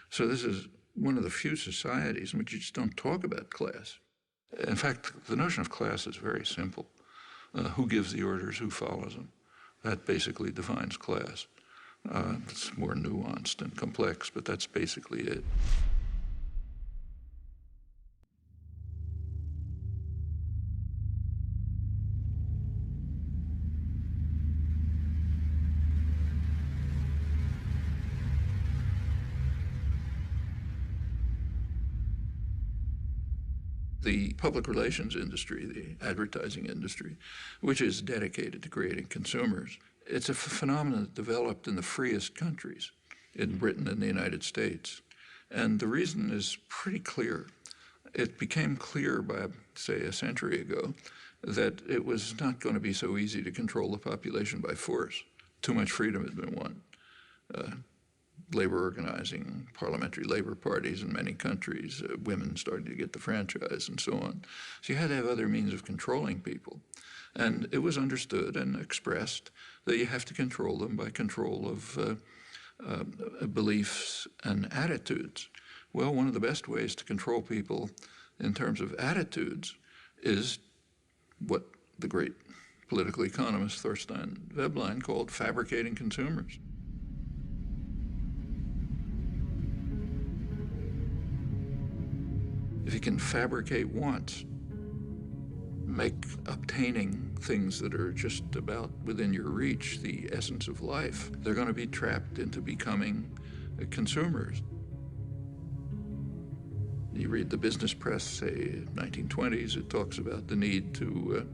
[SPEAKER 1] So this is one of the few societies in which you just don't talk about class. In fact, the notion of class is very simple. Who gives the orders, who follows them? That basically defines class. It's more nuanced and complex, but that's basically it. The public relations industry, the advertising industry, which is dedicated to creating consumers, it's a phenomenon that developed in the freest countries, in Britain and the United States. And the reason is pretty clear. It became clear by, say, a century ago that it was not going to be so easy to control the population by force. Too much freedom had been won. Labor organizing, parliamentary labor parties in many countries, women starting to get the franchise and so on. So you had to have other means of controlling people. And it was understood and expressed that you have to control them by control of beliefs and attitudes. Well, one of the best ways to control people in terms of attitudes is what the great political economist Thorstein Veblen called fabricating consumers. If you can fabricate wants, make obtaining things that are just about within your reach the essence of life, they're going to be trapped into becoming consumers. You read the business press, say, 1920s, it talks about the need to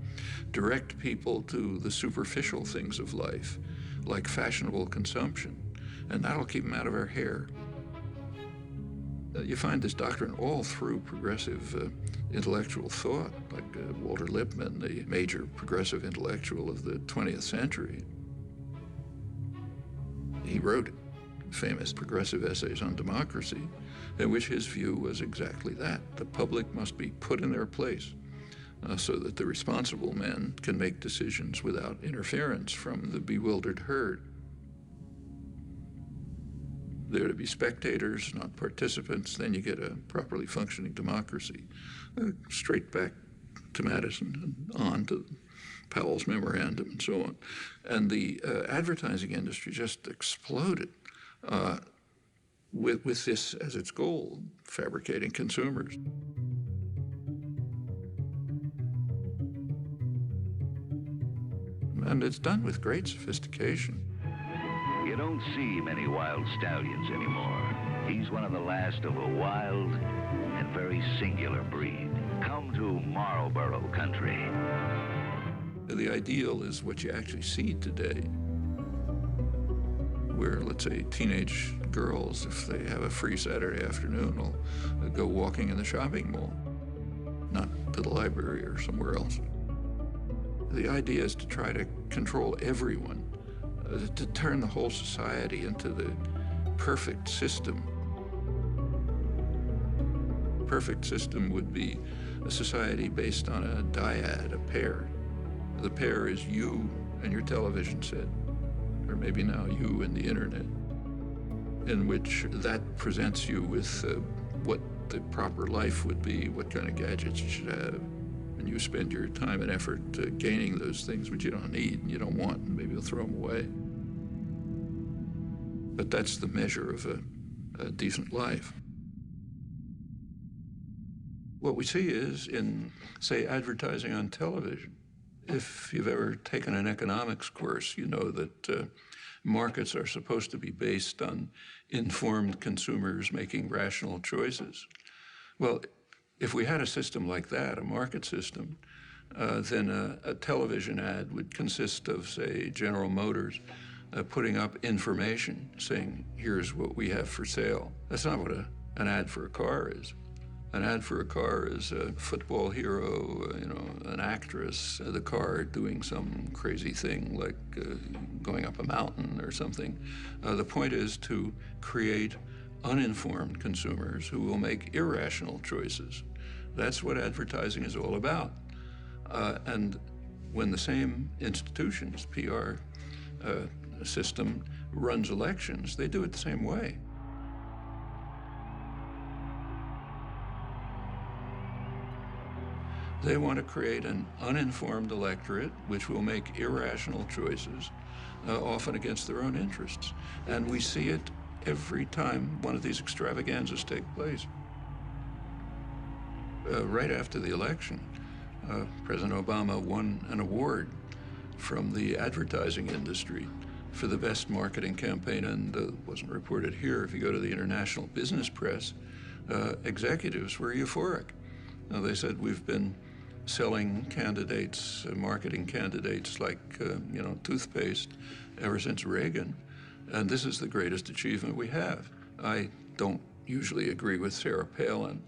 [SPEAKER 1] direct people to the superficial things of life, like fashionable consumption, and that'll keep them out of our hair. You find this doctrine all through progressive intellectual thought, like Walter Lippmann, the major progressive intellectual of the 20th century. He wrote famous progressive essays on democracy, in which his view was exactly that. The public must be put in their place so that the responsible men can make decisions without interference from the bewildered herd. They're to be spectators, not participants, then you get a properly functioning democracy. Straight back to Madison and on to Powell's memorandum and so on. And the advertising industry just exploded with this as its goal, fabricating consumers. And it's done with great sophistication.
[SPEAKER 2] You don't see many wild stallions anymore. He's one of the last of a wild and very singular breed. Come to Marlboro country.
[SPEAKER 1] The ideal is what you actually see today, where, let's say, teenage girls, if they have a free Saturday afternoon, will go walking in the shopping mall, not to the library or somewhere else. The idea is to try to control everyone, to turn the whole society into the perfect system. Perfect system would be a society based on a dyad, a pair. The pair is you and your television set, or maybe now you and the internet, in which that presents you with what the proper life would be, what kind of gadgets you should have. And you spend your time and effort gaining those things which you don't need and you don't want, and maybe you'll throw them away. But that's the measure of a decent life. What we see is in, say, advertising on television. If you've ever taken an economics course, you know that markets are supposed to be based on informed consumers making rational choices. Well, if we had a system like that, a market system, then a television ad would consist of, say, General Motors putting up information saying, here's what we have for sale. That's not what an ad for a car is. An ad for a car is a football hero, an actress, the car doing some crazy thing like going up a mountain or something. The point is to create uninformed consumers who will make irrational choices. That's what advertising is all about. And when the same institutions, PR system, runs elections, they do it the same way. They want to create an uninformed electorate which will make irrational choices, often against their own interests. And we see it every time one of these extravaganzas take place. Right after the election, President Obama won an award from the advertising industry for the best marketing campaign, and it wasn't reported here. If you go to the international business press, executives were euphoric. They said, we've been selling candidates, marketing candidates like, toothpaste ever since Reagan, and this is the greatest achievement we have. I don't usually agree with Sarah Palin,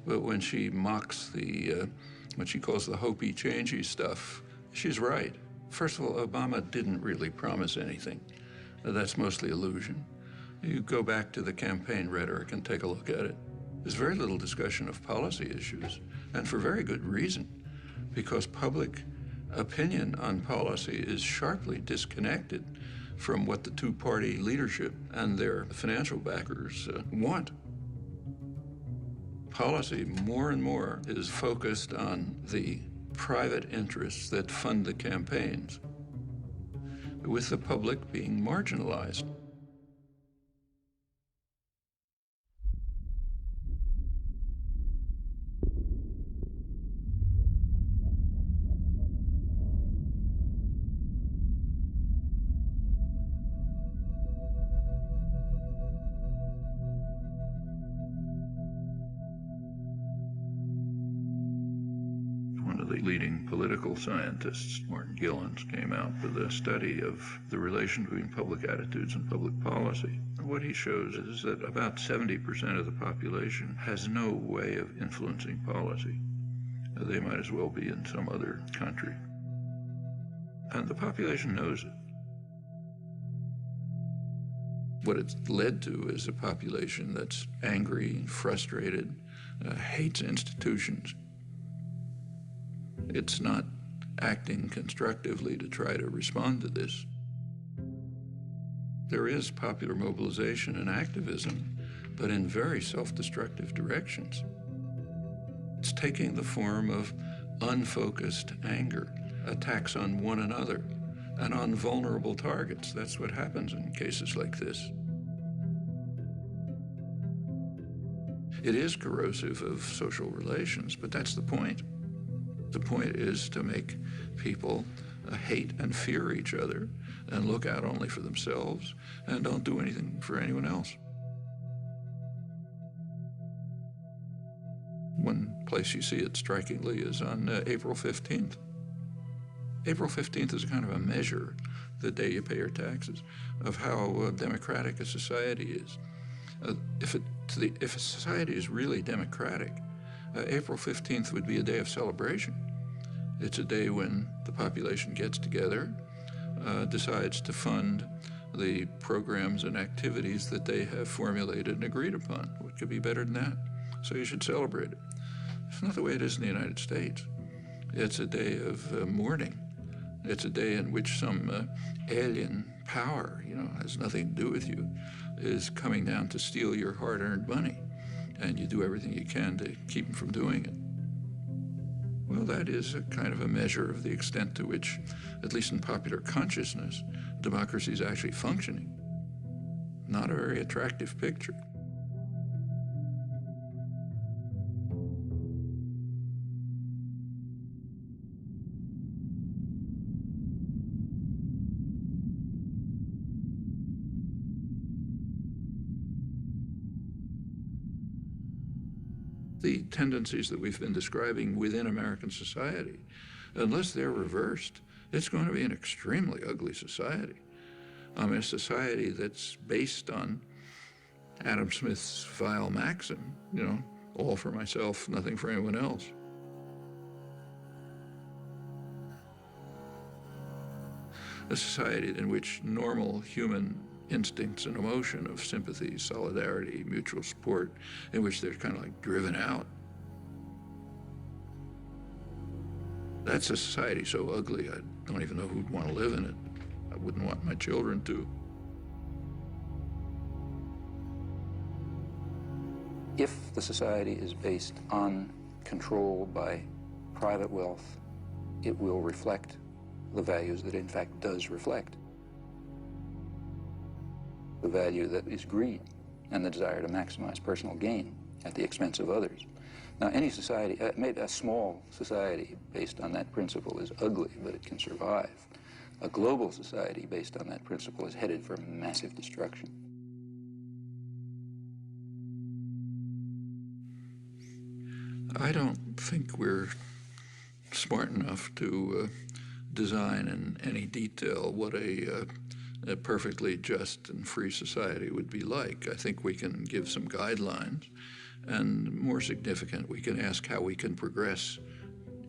[SPEAKER 1] but when she mocks what she calls the hopey, changey stuff, she's right. First of all, Obama didn't really promise anything. That's mostly illusion. You go back to the campaign rhetoric and take a look at it. There's very little discussion of policy issues, and for very good reason, because public opinion on policy is sharply disconnected from what the two-party leadership and their financial backers want. Policy, more and more, is focused on the private interests that fund the campaigns, with the public being marginalized. Leading political scientists, Martin Gilens, came out with a study of the relation between public attitudes and public policy. And what he shows is that about 70% of the population has no way of influencing policy. They might as well be in some other country. And the population knows it. What it's led to is a population that's angry, frustrated, hates institutions. It's not acting constructively to try to respond to this. There is popular mobilization and activism, but in very self-destructive directions. It's taking the form of unfocused anger, attacks on one another, and on vulnerable targets. That's what happens in cases like this. It is corrosive of social relations, but that's the point. The point is to make people hate and fear each other and look out only for themselves and don't do anything for anyone else. One place you see it strikingly is on April 15th. April 15th is kind of a measure, the day you pay your taxes, of how democratic a society is. If a society is really democratic, April 15th would be a day of celebration. It's a day when the population gets together, decides to fund the programs and activities that they have formulated and agreed upon. What could be better than that? So you should celebrate it. It's not the way it is in the United States. It's a day of mourning. It's a day in which some alien power, has nothing to do with you, is coming down to steal your hard-earned money. And you do everything you can to keep them from doing it. Well, that is a kind of a measure of the extent to which, at least in popular consciousness, democracy is actually functioning. Not a very attractive picture. The tendencies that we've been describing within American society, unless they're reversed, it's going to be an extremely ugly society. A society that's based on Adam Smith's vile maxim, all for myself, nothing for anyone else. A society in which normal human instincts and emotion of sympathy, solidarity, mutual support, in which they're kind of like driven out. That's a society so ugly, I don't even know who'd want to live in it. I wouldn't want my children to.
[SPEAKER 3] If the society is based on control by private wealth, it will reflect the values that it in fact does reflect. The value that is greed and the desire to maximize personal gain at the expense of others. Now, any society, maybe a small society based on that principle is ugly, but it can survive. A global society based on that principle is headed for massive destruction.
[SPEAKER 1] I don't think we're smart enough to design in any detail what a perfectly just and free society would be like. I think we can give some guidelines, and more significant, we can ask how we can progress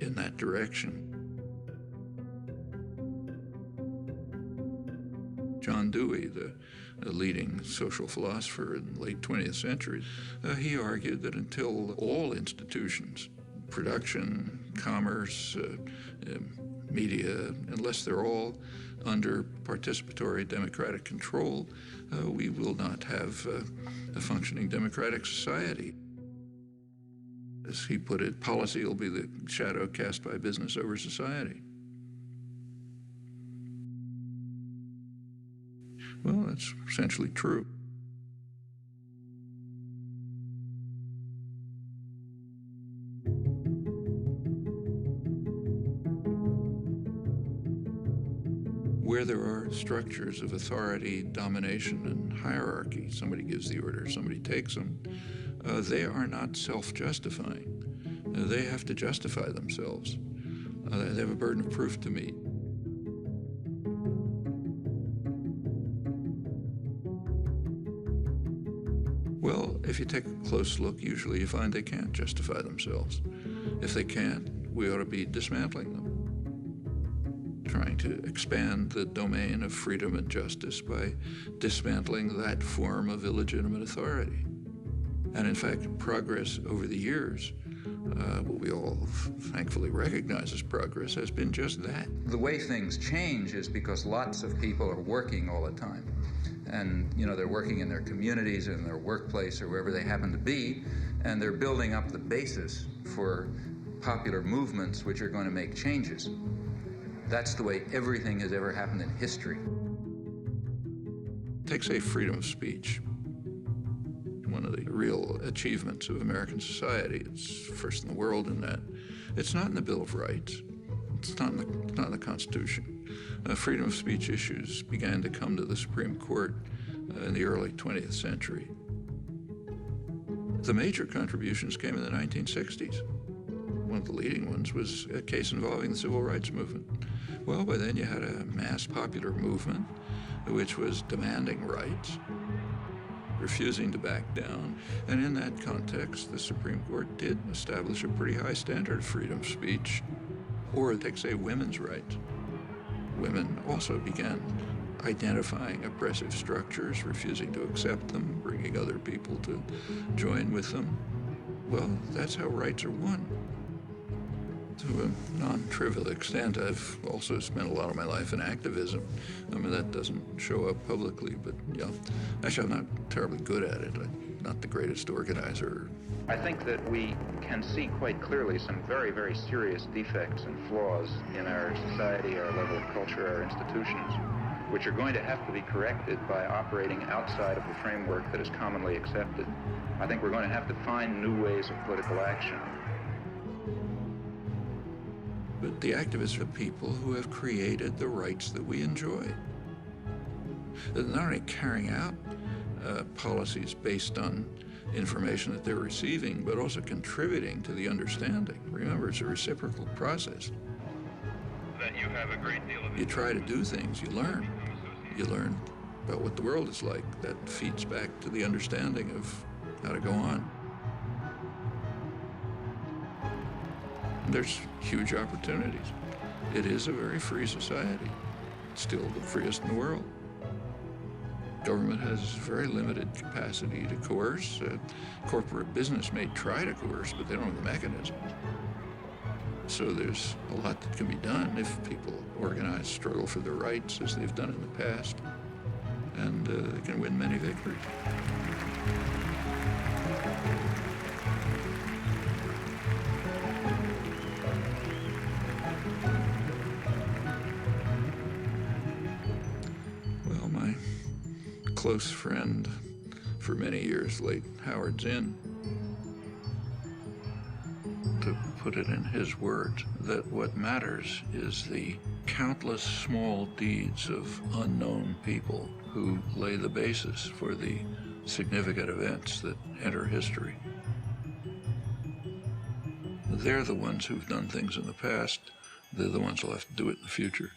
[SPEAKER 1] in that direction. John Dewey, the leading social philosopher in the late 20th century, he argued that until all institutions, production, commerce, media, unless they're all under participatory democratic control, we will not have a functioning democratic society. As he put it, policy will be the shadow cast by business over society. Well, that's essentially true. Where there are structures of authority, domination, and hierarchy, somebody gives the order, somebody takes them, they are not self-justifying. They have to justify themselves. They have a burden of proof to meet. Well, if you take a close look, usually you find they can't justify themselves. If they can't, we ought to be dismantling them, trying to expand the domain of freedom and justice by dismantling that form of illegitimate authority. And in fact, progress over the years, what we all thankfully recognize as progress, has been just that.
[SPEAKER 3] The way things change is because lots of people are working all the time. And, you know, they're working in their communities, in their workplace, or wherever they happen to be, and they're building up the basis for popular movements which are going to make changes. That's the way everything has ever happened in history.
[SPEAKER 1] Take, say, freedom of speech. One of the real achievements of American society. It's first in the world in that. It's not in the Bill of Rights. It's not in the Constitution. Freedom of speech issues began to come to the Supreme Court in the early 20th century. The major contributions came in the 1960s. One of the leading ones was a case involving the civil rights movement. Well, by then you had a mass popular movement which was demanding rights, refusing to back down. And in that context, the Supreme Court did establish a pretty high standard of freedom of speech. Or take, say, women's rights. Women also began identifying oppressive structures, refusing to accept them, bringing other people to join with them. Well, that's how rights are won. To a non-trivial extent, I've also spent a lot of my life in activism. I mean, that doesn't show up publicly, but yeah. Actually, I'm not terribly good at it. I'm not the greatest organizer.
[SPEAKER 10] I think that we can see quite clearly some very, very serious defects and flaws in our society, our level of culture, our institutions, which are going to have to be corrected by operating outside of the framework that is commonly accepted. I think we're going to have to find new ways of political action.
[SPEAKER 1] But the activists are people who have created the rights that we enjoy. They're not only carrying out policies based on information that they're receiving, but also contributing to the understanding. Remember, it's a reciprocal process.
[SPEAKER 10] That you have a great deal of...
[SPEAKER 1] You try to do things, you learn. You learn about what the world is like. That feeds back to the understanding of how to go on. There's huge opportunities. It is a very free society. It's still the freest in the world. Government has very limited capacity to coerce. Corporate business may try to coerce, but they don't have the mechanism. So there's a lot that can be done if people organize, struggle for their rights as they've done in the past, and they can win many victories. Well, my close friend for many years, late Howard Zinn, to put it in his words, that what matters is the countless small deeds of unknown people who lay the basis for the significant events that enter history. They're the ones who've done things in the past. They're the ones who'll have to do it in the future.